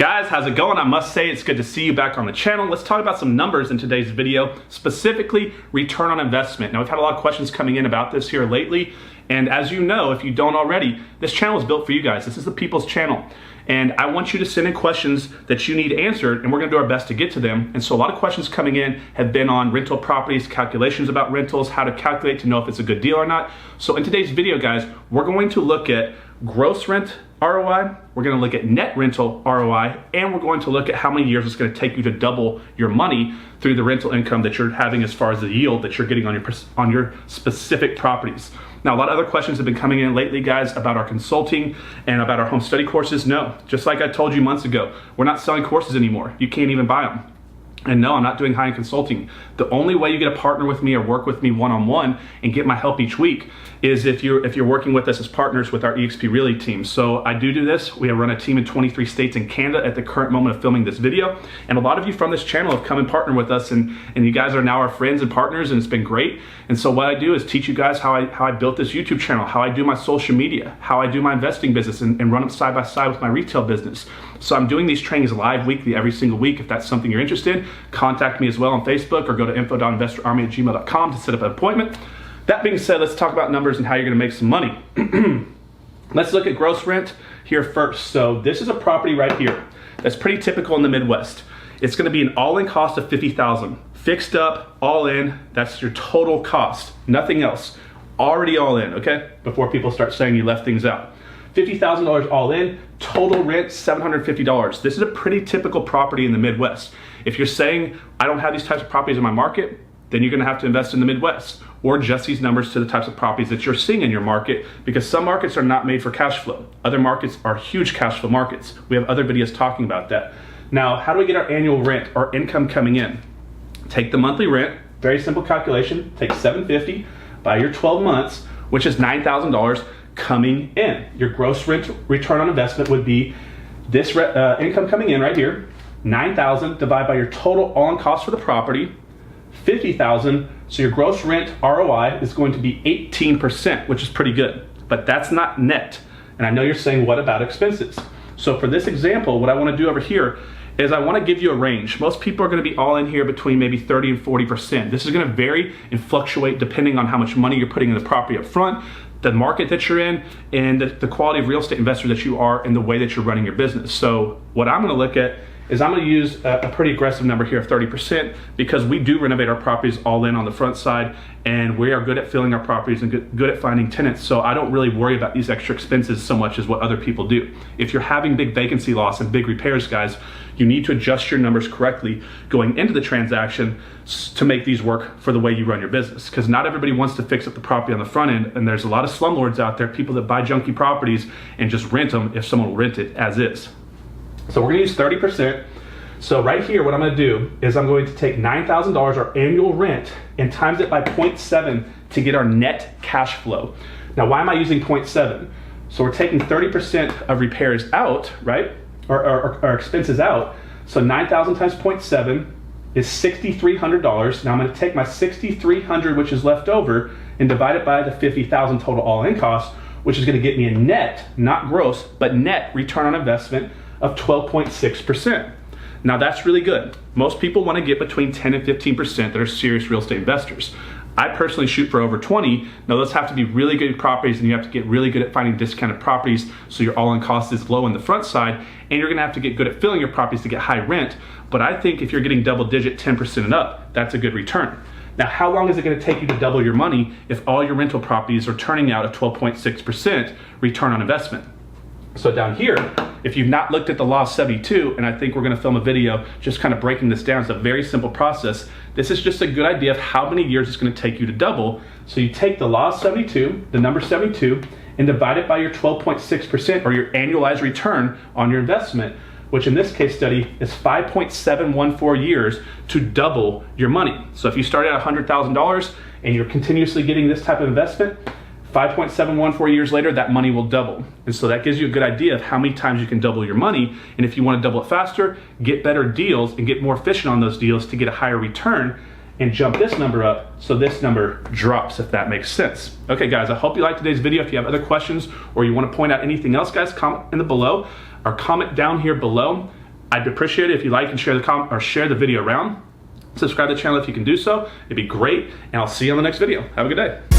Guys, how's it going? I must say it's good to see you back on the channel. Let's talk about some numbers in today's video, specifically return on investment. Now, we've had a lot of questions coming in about this here lately, and as you know, if you don't already, this channel is built for you guys. This is the people's channel, and I want you to send in questions that you need answered, and we're gonna do our best to get to them. And so a lot of questions coming in have been on rental properties, calculations about rentals, how to calculate to know if it's a good deal or not. So in today's video, guys, we're going to look at gross rent ROI, we're going to look at net rental ROI, and we're going to look at how many years it's going to take you to double your money through the rental income that you're having as far as the yield that you're getting on your specific properties. Now, a lot of other questions have been coming in lately, guys, about our consulting and about our home study courses. No, just like I told you months ago, we're not selling courses anymore. You can't even buy them. And no, I'm not doing high-end consulting. The only way you get to partner with me or work with me one-on-one and get my help each week is if you're working with us as partners with our eXp Realty team. So I do this. We run a team in 23 states in Canada at the current moment of filming this video. And a lot of you from this channel have come and partnered with us, and you guys are now our friends and partners, and it's been great. And so what I do is teach you guys how I built this YouTube channel, how I do my social media, how I do my investing business, and run them side by side with my retail business. So I'm doing these trainings live weekly every single week. If that's something you're interested in, contact me as well on Facebook or go to info.investorarmy@gmail.com to set up an appointment. That being said, let's talk about numbers and how you're gonna make some money. Let's look at gross rent here first. So this is a property right here that's pretty typical in the Midwest. It's gonna be an all-in cost of $50,000. Fixed up, all in, that's your total cost, nothing else. Already all in, okay? Before people start saying you left things out. $50,000 all in, total rent $750. This is a pretty typical property in the Midwest. If you're saying, I don't have these types of properties in my market, then you're gonna have to invest in the Midwest or adjust these numbers to the types of properties that you're seeing in your market, because some markets are not made for cash flow. Other markets are huge cash flow markets. We have other videos talking about that. Now, how do we get our annual rent, our income coming in? Take the monthly rent, very simple calculation, take $750 by your 12 months, which is $9,000 coming in. Your gross rent return on investment would be this income coming in right here, $9,000 divided by your total all-in cost for the property, $50,000. So your gross rent ROI is going to be 18%, which is pretty good, but that's not net. And I know you're saying, what about expenses? So for this example, what I want to do over here is I want to give you a range. Most people are going to be all in here between maybe 30 and 40%. This is going to vary and fluctuate depending on how much money you're putting in the property up front, the market that you're in, and the quality of real estate investor that you are, and the way that you're running your business. So what I'm going to look at is I'm going to use a pretty aggressive number here of 30%, because we do renovate our properties all in on the front side, and we are good at filling our properties and good at finding tenants. So I don't really worry about these extra expenses so much as what other people do. If you're having big vacancy loss and big repairs, guys, you need to adjust your numbers correctly going into the transaction to make these work for the way you run your business, because not everybody wants to fix up the property on the front end, and there's a lot of slumlords out there, people that buy junky properties and just rent them if someone will rent it as is. So we're gonna use 30%. So right here, what I'm gonna do is I'm going to take $9,000, our annual rent, and times it by 0.7 to get our net cash flow. Now, why am I using 0.7? So we're taking 30% of repairs out, right? Or expenses out. So 9,000 times 0.7 is $6,300. Now I'm gonna take my $6,300, which is left over, and divide it by the $50,000 total all-in cost, which is gonna get me a net, not gross, but net return on investment of 12.6%. Now that's really good. Most people want to get between 10 and 15% that are serious real estate investors. I personally shoot for over 20. Now those have to be really good properties, and you have to get really good at finding discounted properties so your all-in cost is low on the front side, and you're gonna have to get good at filling your properties to get high rent. But I think if you're getting double digit 10% and up, that's a good return. Now, how long is it gonna take you to double your money if all your rental properties are turning out a 12.6% return on investment? So down here, if you've not looked at the law of 72, and I think we're gonna film a video just kind of breaking this down, it's a very simple process. This is just a good idea of how many years it's gonna take you to double. So you take the law of 72, the number 72, and divide it by your 12.6%, or your annualized return on your investment, which in this case study is 5.714 years to double your money. So if you start at $100,000 and you're continuously getting this type of investment, 5.714 years later, that money will double. And so that gives you a good idea of how many times you can double your money. And if you want to double it faster, get better deals and get more efficient on those deals to get a higher return, and jump this number up so this number drops, if that makes sense. Okay, guys, I hope you liked today's video. If you have other questions or you want to point out anything else, guys, comment in the below, or comment down here below I'd appreciate it if you like and share the video around. Subscribe to the channel if you can do so. It'd be great, and I'll see you on the next video. Have a good day.